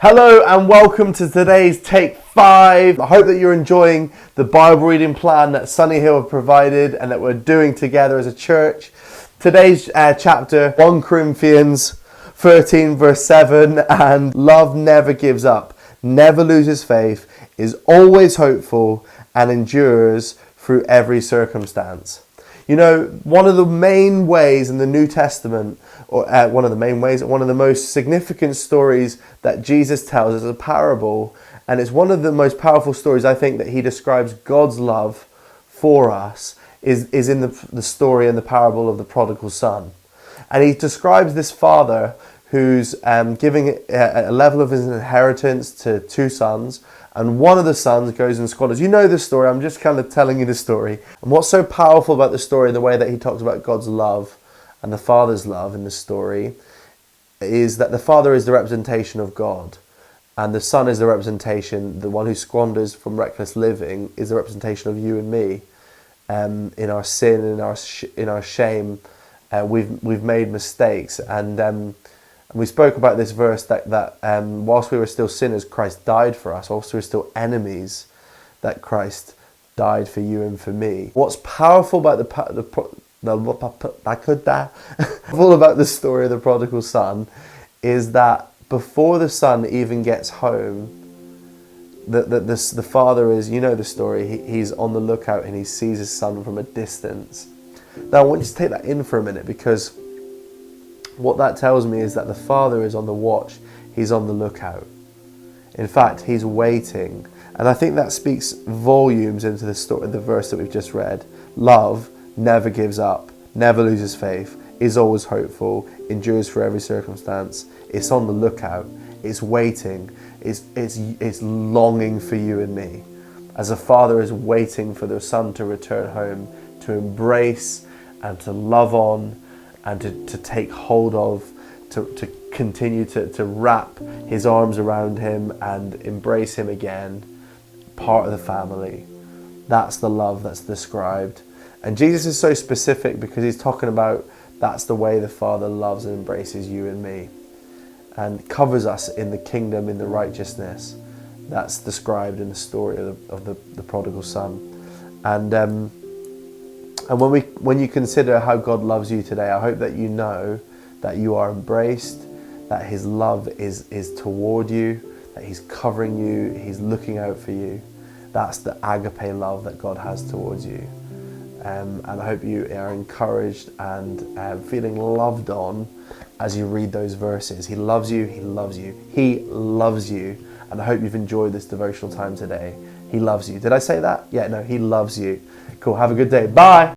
Hello and welcome to today's Take 5. I hope that you're enjoying the Bible reading plan that Sunny Hill have provided and that we're doing together as a church. Today's chapter, 1 Corinthians 13 verse 7, and love never gives up, never loses faith, is always hopeful and endures through every circumstance. You know, one of the main ways in the New Testament, or one of the most significant stories that Jesus tells is a parable. And it's one of the most powerful stories, I think, that he describes God's love for us is in the story and the parable of the prodigal son. And he describes this father who's giving a level of his inheritance to two sons. And one of the sons goes and squanders. You know the story, I'm just kind of telling you the story. And what's so powerful about the story, the way that he talks about God's love and the Father's love in the story, is that the Father is the representation of God. And the Son is the representation, the one who squanders from reckless living, is the representation of you and me. In our sin, in our shame, we've made mistakes. And we spoke about this verse that whilst we were still sinners, Christ died for us. Whilst we were still enemies, that Christ died for you and for me. What's powerful about the story of the prodigal son is that before the son even gets home, the father is, you know the story, he's on the lookout and he sees his son from a distance. Now I want you to take that in for a minute, because what that tells me is that the Father is on the watch. He's on the lookout. In fact, he's waiting. And I think that speaks volumes into the story, the verse that we've just read. Love never gives up, never loses faith, is always hopeful, endures for every circumstance. It's on the lookout. It's waiting. It's longing for you and me. As a father is waiting for the son to return home, to embrace and to love on, and to take hold of, to continue to wrap his arms around him and embrace him again, part of the family. That's the love that's described. And Jesus is so specific because he's talking about that's the way the Father loves and embraces you and me, and covers us in the kingdom, in the righteousness that's described in the story of the prodigal son. And when you consider how God loves you today, I hope that you know that you are embraced, that his love is toward you, that he's covering you, he's looking out for you. That's the agape love that God has towards you. And I hope you are encouraged and feeling loved on as you read those verses. He loves you, he loves you, he loves you. And I hope you've enjoyed this devotional time today. He loves you. Did I say that? Yeah, no, he loves you. Cool, have a good day. Bye.